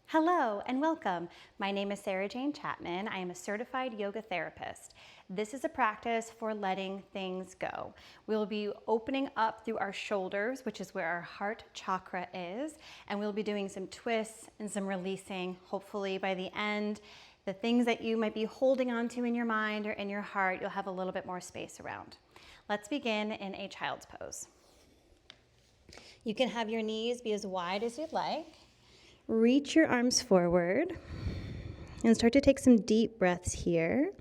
Hello and welcome. My name is Sarah Jane Chapman. I am a certified yoga therapist. This is a practice for letting things go. We'll be opening up through our shoulders, which is where our heart chakra is, and we'll be doing some twists and some releasing. Hopefully by the end, the things that you might be holding on to in your mind or in your heart, you'll have a little bit more space around. Let's begin in a child's pose. You can have your knees be as wide as you'd like. Reach your arms forward and start to take some deep breaths here,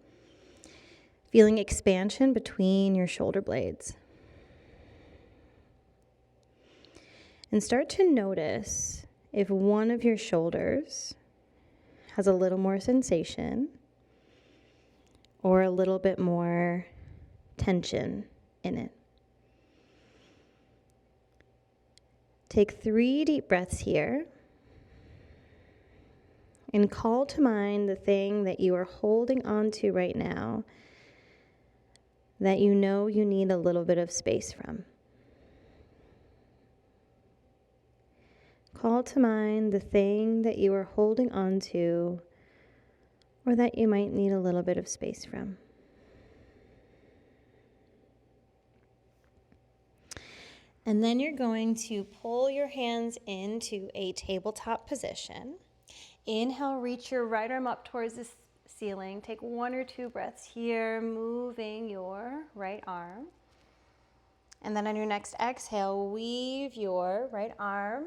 feeling expansion between your shoulder blades. And start to notice if one of your shoulders has a little more sensation or a little bit more tension in it. Take 3 deep breaths here. And call to mind the thing that you are holding on to right now that you know you need a little bit of space from. Call to mind the thing that you are holding on to or that you might need a little bit of space from. And then you're going to pull your hands into a tabletop position. Inhale, reach your right arm up towards the ceiling. Take 1 or 2 breaths here, moving your right arm. And then on your next exhale, weave your right arm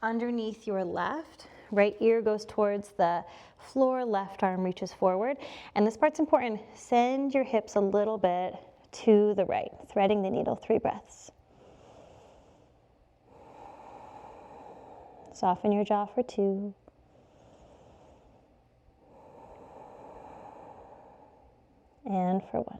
underneath your left. Right ear goes towards the floor, left arm reaches forward. And this part's important. Send your hips a little bit to the right, threading the needle, 3 breaths. Soften your jaw for 2. And for 1.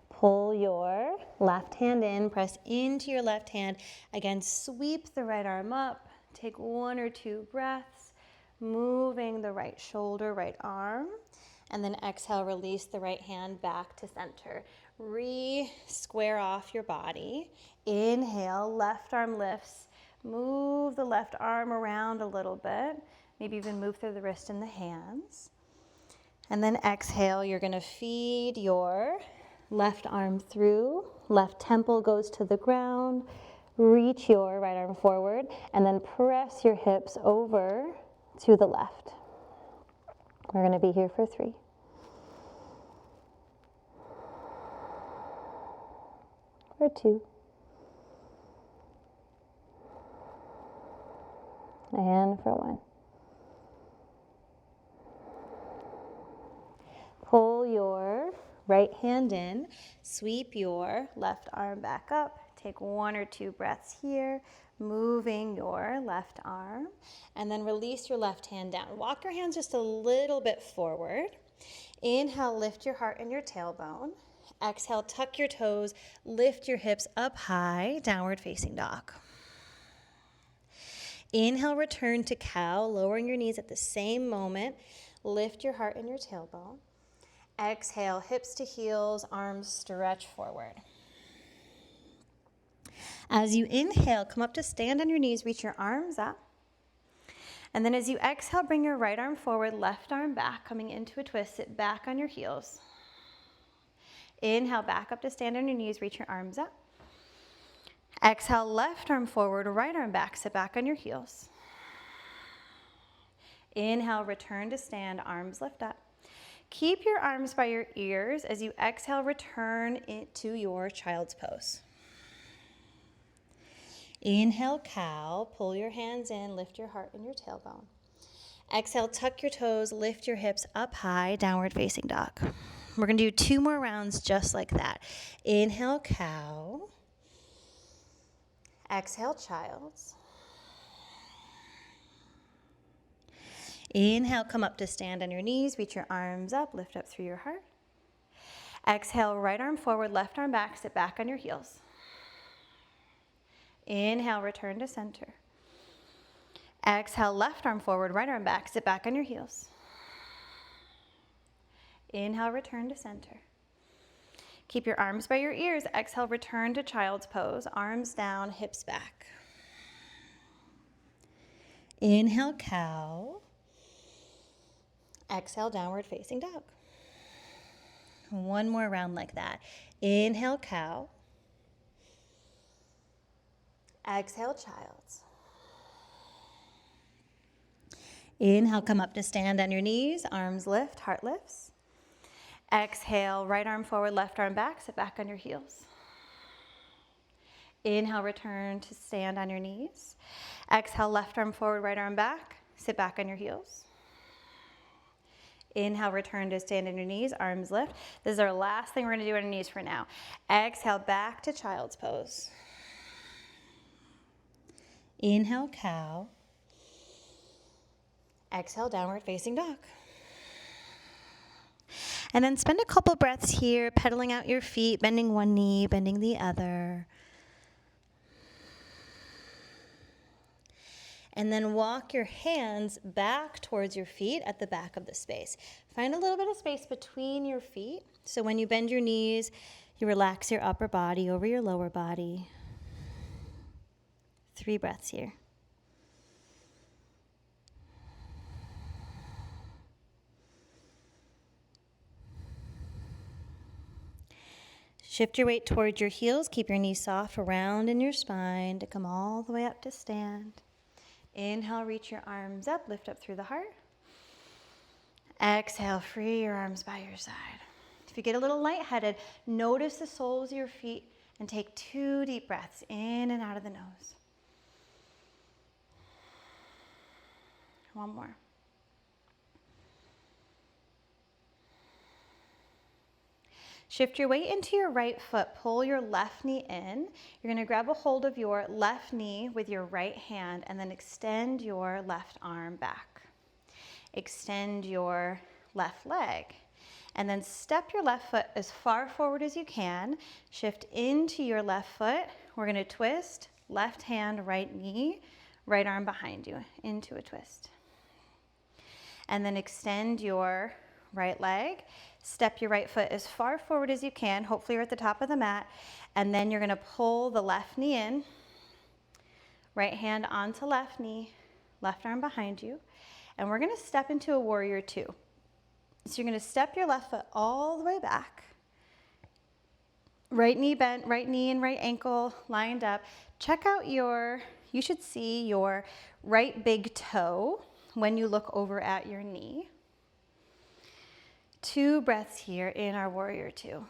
Pull your left hand in, press into your left hand. Again, sweep the right arm up. Take 1 or 2 breaths, moving the right shoulder, right arm. And then exhale, release the right hand back to center. Square off your body. Inhale, left arm lifts. Move the left arm around a little bit. Maybe even move through the wrist and the hands. And then exhale, you're going to feed your left arm through. Left temple goes to the ground. Reach your right arm forward and then press your hips over to the left. We're going to be here for 3. For 2. And for 1. Pull your right hand in, sweep your left arm back up. Take 1 or 2 breaths here, moving your left arm, and then release your left hand down. Walk your hands just a little bit forward. Inhale, lift your heart and your tailbone. Exhale, tuck your toes, lift your hips up high, downward facing dog. Inhale, return to cow, lowering your knees at the same moment. Lift your heart and your tailbone. Exhale, hips to heels, arms stretch forward. As you inhale, come up to stand on your knees, reach your arms up. And then as you exhale, bring your right arm forward, left arm back, coming into a twist, sit back on your heels. Inhale, back up to stand on your knees, reach your arms up. Exhale, left arm forward, right arm back, sit back on your heels. Inhale, return to stand, arms lift up. Keep your arms by your ears. As you exhale, return into your child's pose. Inhale, cow. Pull your hands in, lift your heart and your tailbone. Exhale, tuck your toes, lift your hips up high, downward facing dog. We're going to do 2 more rounds just like that. Inhale, cow. Exhale, child's. Inhale, come up to stand on your knees, reach your arms up, lift up through your heart. Exhale, right arm forward, left arm back, sit back on your heels. Inhale, return to center. Exhale, left arm forward, right arm back, sit back on your heels. Inhale, return to center. Keep your arms by your ears. Exhale, return to child's pose. Arms down, hips back. Inhale, cow. Exhale, downward facing dog. One more round like that. Inhale, cow. Exhale, child's. Inhale, come up to stand on your knees, arms lift, heart lifts. Exhale, right arm forward, left arm back, sit back on your heels. Inhale, return to stand on your knees. Exhale, left arm forward, right arm back, sit back on your heels. Inhale, return to stand on your knees, arms lift. This is our last thing we're gonna do on our knees for now. Exhale, back to child's pose. Inhale, cow. Exhale, downward facing dog. And then spend a couple breaths here, pedaling out your feet, bending one knee, bending the other. And then walk your hands back towards your feet at the back of the space. Find a little bit of space between your feet. So when you bend your knees, you relax your upper body over your lower body. 3 breaths here. Shift your weight towards your heels. Keep your knees soft around in your spine to come all the way up to stand. Inhale, reach your arms up, lift up through the heart. Exhale, free your arms by your side. If you get a little lightheaded, notice the soles of your feet and take 2 deep breaths in and out of the nose. One more. Shift your weight into your right foot. Pull your left knee in. You're going to grab a hold of your left knee with your right hand and then extend your left arm back. Extend your left leg. And then step your left foot as far forward as you can. Shift into your left foot. We're going to twist. Left hand, right knee, right arm behind you into a twist. And then extend your right leg. Step your right foot as far forward as you can. Hopefully you're at the top of the mat. And then you're going to pull the left knee in. Right hand onto left knee, left arm behind you. And we're going to step into a warrior 2. So you're going to step your left foot all the way back. Right knee bent, right knee and right ankle lined up. Check out you should see your right big toe when you look over at your knee. 2 breaths here in our warrior 2.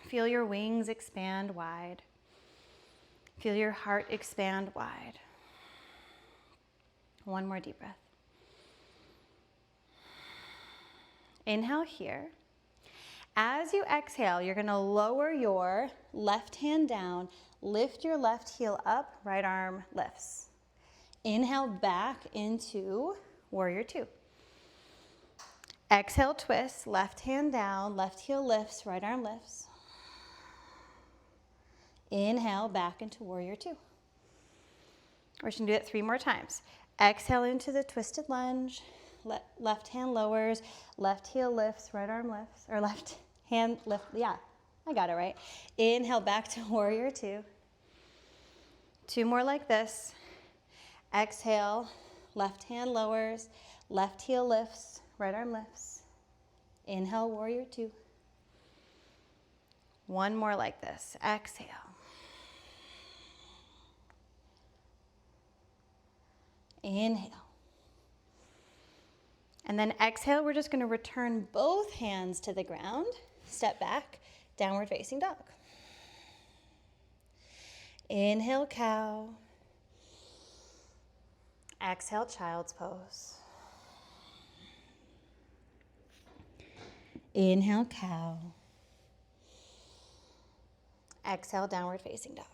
Feel your wings expand wide. Feel your heart expand wide. 1 more deep breath. Inhale here. As you exhale, you're going to lower your left hand down, lift your left heel up, right arm lifts. Inhale back into warrior 2. Exhale, twist, left hand down, left heel lifts, right arm lifts. Inhale, back into warrior 2. We're just gonna do it 3 more times. Exhale into the twisted lunge, left hand lowers, left heel lifts, right arm lifts, or left hand lift, yeah, I got it right. Inhale, back to warrior 2. 2 more like this. Exhale, left hand lowers, left heel lifts, right arm lifts. Inhale, warrior 2. 1 more like this. Exhale. Inhale. And then exhale, we're just going to return both hands to the ground. Step back, downward facing dog. Inhale, cow. Exhale, child's pose. Inhale, cow. Exhale, downward facing dog.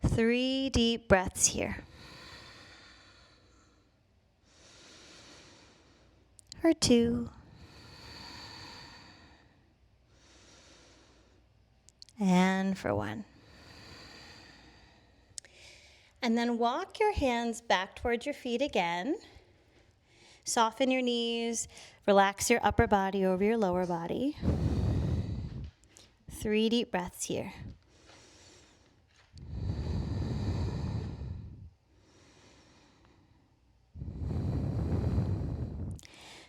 3 deep breaths here. For 2. And for 1. And then walk your hands back towards your feet again. Soften your knees, relax your upper body over your lower body. 3 deep breaths here.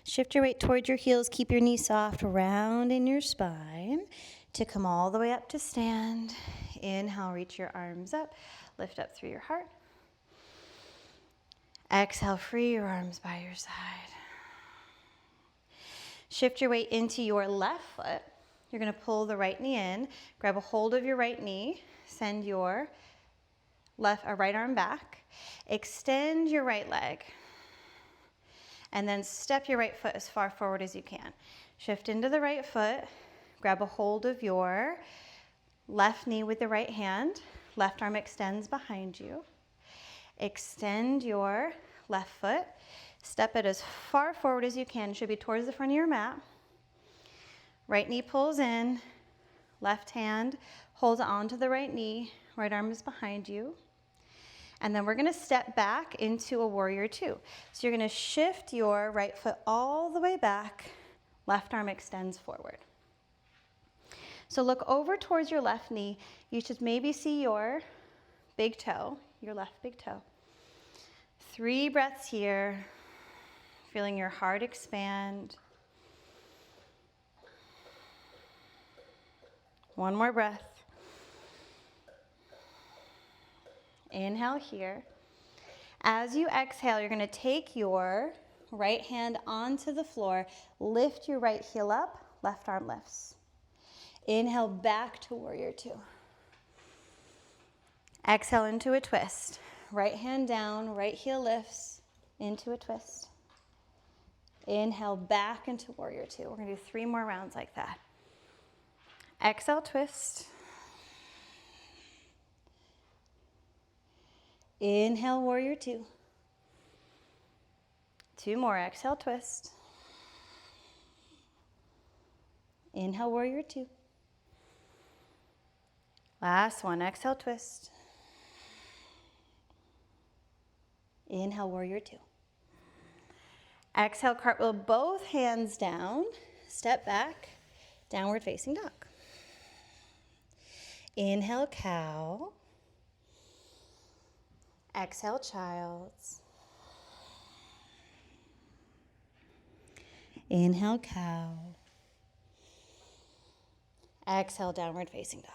Shift your weight towards your heels. Keep your knees soft, round in your spine to come all the way up to stand. Inhale, reach your arms up. Lift up through your heart. Exhale, free your arms by your side. Shift your weight into your left foot. You're going to pull the right knee in. Grab a hold of your right knee. Send your right arm back. Extend your right leg. And then step your right foot as far forward as you can. Shift into the right foot. Grab a hold of your left knee with the right hand. Left arm extends behind you. Extend your left foot. Step it as far forward as you can. It should be towards the front of your mat. Right knee pulls in. Left hand holds onto the right knee. Right arm is behind you. And then we're going to step back into a warrior two. So you're going to shift your right foot all the way back. Left arm extends forward. So look over towards your left knee. You should maybe see your big toe, your left big toe. 3 breaths here. Feeling your heart expand. 1 more breath. Inhale here. As you exhale, you're going to take your right hand onto the floor. Lift your right heel up. Left arm lifts. Inhale back to warrior two. Exhale into a twist. Right hand down, right heel lifts into a twist. Inhale back into warrior two. We're going to do 3 more rounds like that. Exhale, twist. Inhale, warrior two. 2 more, exhale, twist. Inhale, warrior two. Last one, exhale, twist. Inhale, warrior two. Exhale, cartwheel both hands down. Step back, downward facing dog. Inhale, cow. Exhale, child's. Inhale, cow. Exhale, downward facing dog.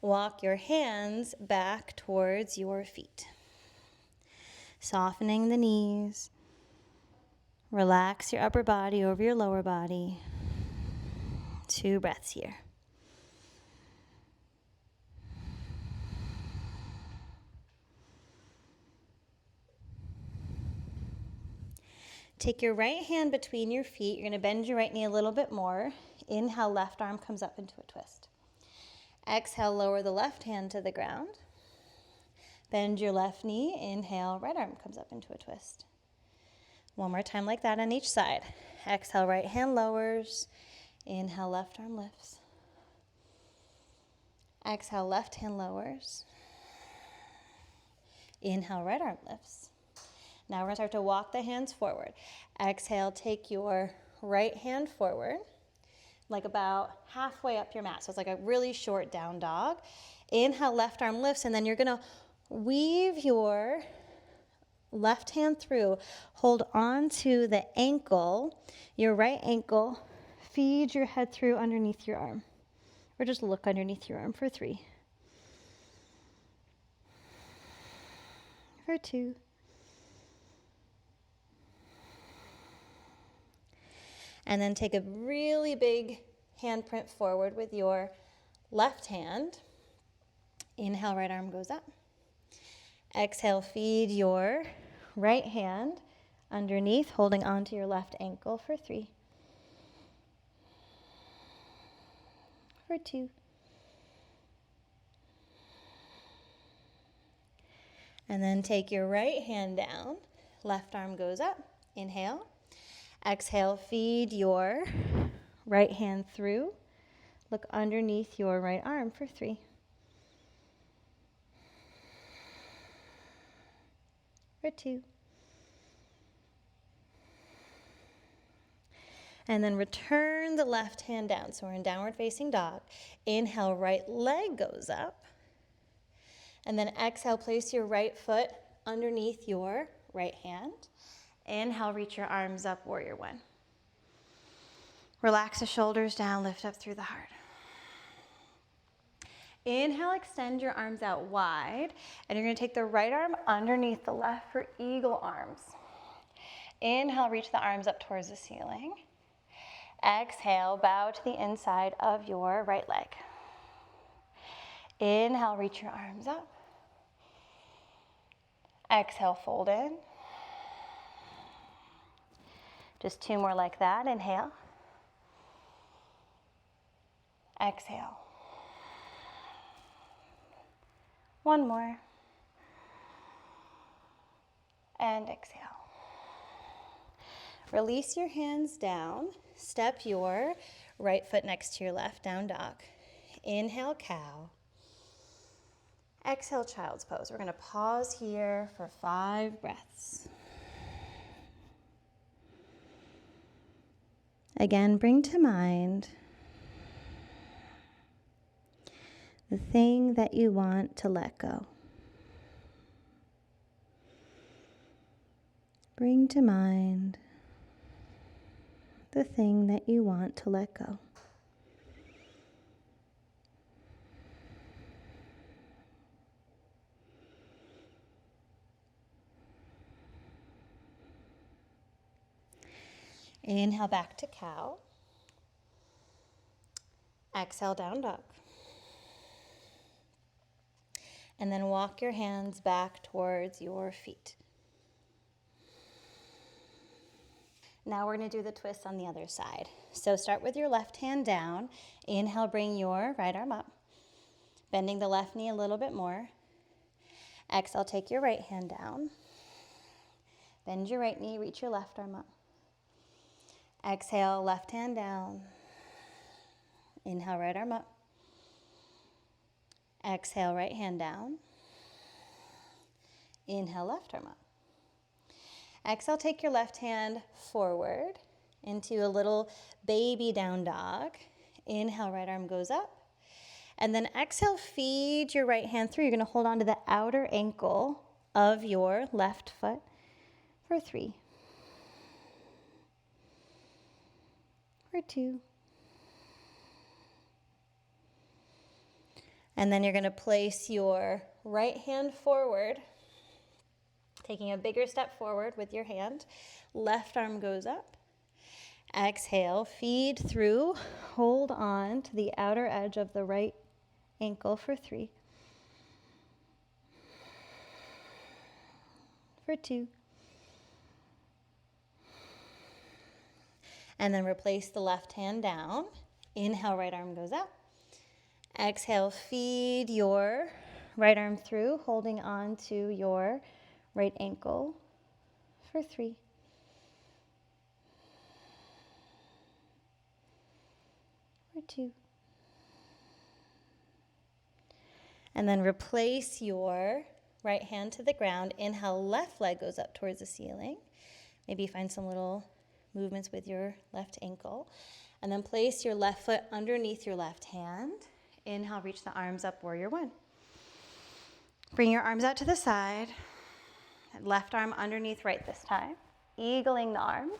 Walk your hands back towards your feet. Softening the knees. Relax your upper body over your lower body. 2 breaths here. Take your right hand between your feet. You're going to bend your right knee a little bit more. Inhale, left arm comes up into a twist. Exhale, lower the left hand to the ground. Bend your left knee. Inhale, right arm comes up into a twist. 1 more time like that on each side. Exhale, right hand lowers. Inhale, left arm lifts. Exhale, left hand lowers. Inhale, right arm lifts. Now we're going to start to walk the hands forward. Exhale, take your right hand forward, like about halfway up your mat. So it's like a really short down dog. Inhale, left arm lifts, and then you're going to weave your left hand through. Hold on to the ankle, your right ankle. Feed your head through underneath your arm. Or just look underneath your arm for 3. For 2. And then take a really big handprint forward with your left hand. Inhale, right arm goes up. Exhale, feed your right hand underneath, holding onto your left ankle for 3. For 2. And then take your right hand down. Left arm goes up. Inhale. Exhale, feed your right hand through. Look underneath your right arm for 3. For 2. And then return the left hand down. So we're in downward facing dog. Inhale, right leg goes up. And then exhale, place your right foot underneath your right hand. Inhale, reach your arms up, warrior one. Relax the shoulders down, lift up through the heart. Inhale, extend your arms out wide, and you're gonna take the right arm underneath the left for eagle arms. Inhale, reach the arms up towards the ceiling. Exhale, bow to the inside of your right leg. Inhale, reach your arms up. Exhale, fold in. Just two more like that. Inhale. Exhale. One more. And exhale. Release your hands down. Step your right foot next to your left, down dog. Inhale, cow. Exhale, child's pose. We're going to pause here for 5 breaths. Again, bring to mind the thing that you want to let go. Bring to mind the thing that you want to let go. Inhale back to cow. Exhale, down dog. And then walk your hands back towards your feet. Now we're going to do the twist on the other side. So start with your left hand down. Inhale, bring your right arm up. Bending the left knee a little bit more. Exhale, take your right hand down. Bend your right knee, reach your left arm up. Exhale, left hand down. Inhale, right arm up. Exhale, right hand down. Inhale, left arm up. Exhale, take your left hand forward into a little baby down dog. Inhale, right arm goes up. And then exhale, feed your right hand through. You're going to hold on to the outer ankle of your left foot for 3. For 2. And then you're going to place your right hand forward, taking a bigger step forward with your hand. Left arm goes up. Exhale, feed through. Hold on to the outer edge of the right ankle for 3. For 2. And then replace the left hand down. Inhale, right arm goes up. Exhale, feed your right arm through, holding on to your right ankle for 3. For 2. And then replace your right hand to the ground. Inhale, left leg goes up towards the ceiling. Maybe find some little movements with your left ankle. And then place your left foot underneath your left hand. Inhale, reach the arms up, warrior one. Bring your arms out to the side. Left arm underneath right this time. Eagling the arms.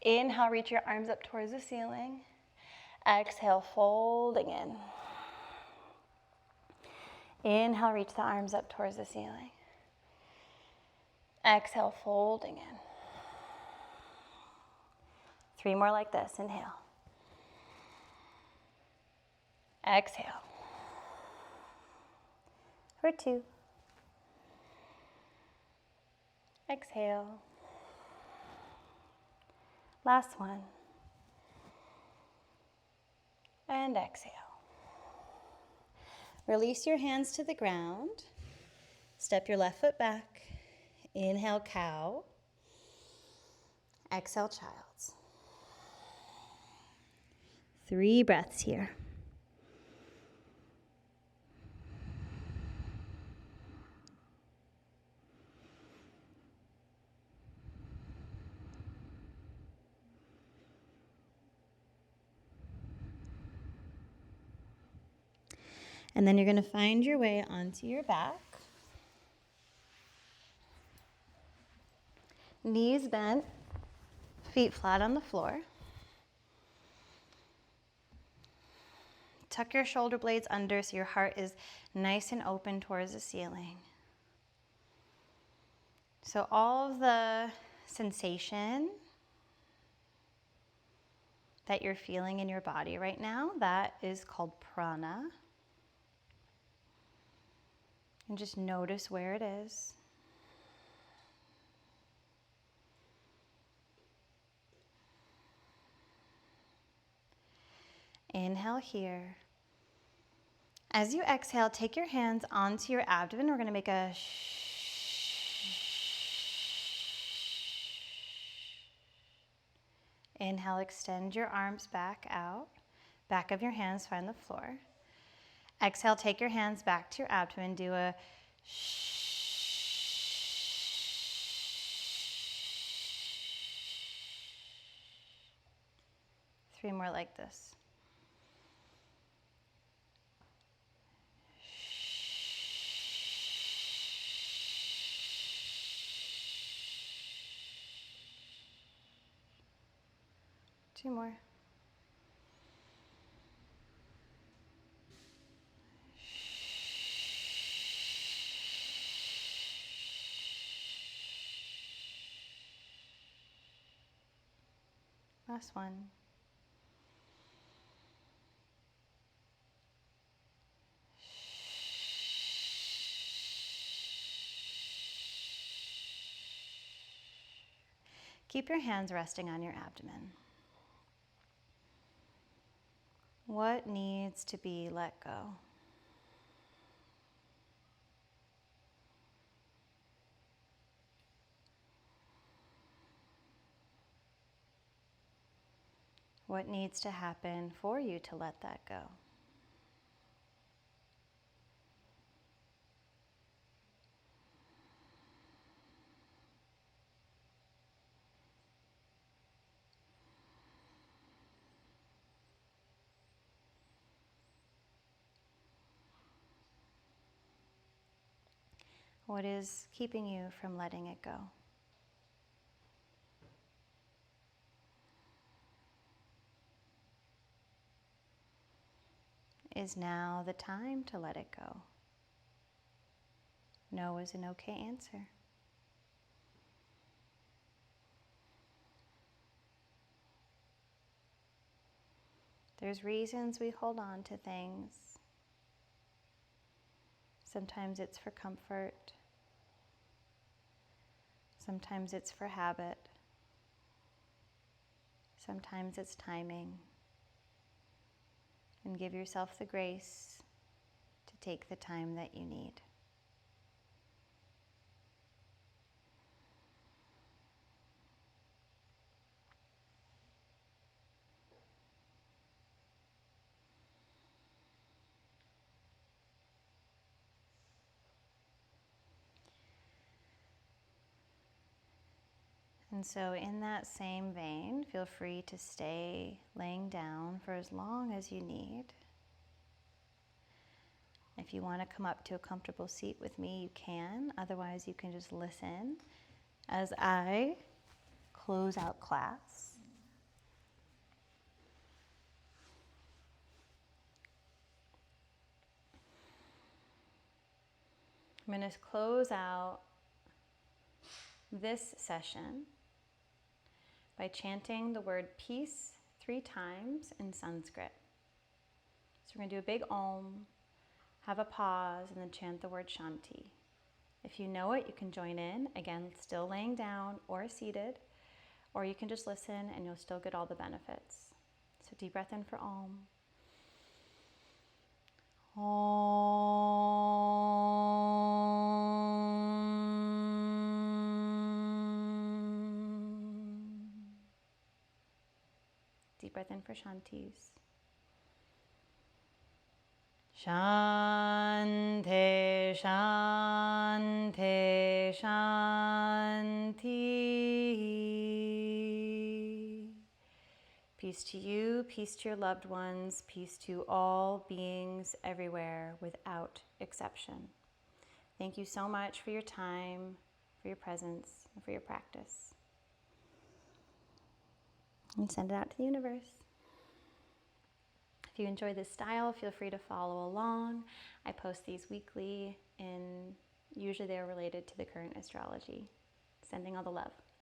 Inhale, reach your arms up towards the ceiling. Exhale, folding in. Inhale, reach the arms up towards the ceiling. Exhale, folding in. 3 more like this. Inhale. Exhale. For 2. Exhale. Last one. And exhale. Release your hands to the ground. Step your left foot back. Inhale, cow. Exhale, child's. 3 breaths here. And then you're going to find your way onto your back. Knees bent, feet flat on the floor. Tuck your shoulder blades under so your heart is nice and open towards the ceiling. So all of the sensation that you're feeling in your body right now, that is called prana. And just notice where it is. Inhale here. As you exhale, take your hands onto your abdomen. We're going to make a inhale, extend your arms back out. Back of your hands find the floor. Exhale, take your hands back to your abdomen. Do a three more like this. Two more. Last one. Keep your hands resting on your abdomen. What needs to be let go? What needs to happen for you to let that go? What is keeping you from letting it go? Is now the time to let it go? No is an okay answer. There's reasons we hold on to things. Sometimes it's for comfort. Sometimes it's for habit. Sometimes it's timing. And give yourself the grace to take the time that you need. And so in that same vein, feel free to stay laying down for as long as you need. If you want to come up to a comfortable seat with me, you can. Otherwise, you can just listen as I close out class. I'm going to close out this session by chanting the word peace 3 times in Sanskrit. So we're going to do a big Om, have a pause, and then chant the word Shanti. If you know it, you can join in, again, still laying down or seated, or you can just listen and you'll still get all the benefits. So deep breath in for Om. Om. Deep breath in for Shantis. Shante, Shante, Shanti. Peace to you, peace to your loved ones, peace to all beings everywhere without exception. Thank you so much for your time. for your presence, and for your practice. And send it out to the universe. If you enjoy this style, feel free to follow along. I post these weekly, and usually they're related to the current astrology. Sending all the love.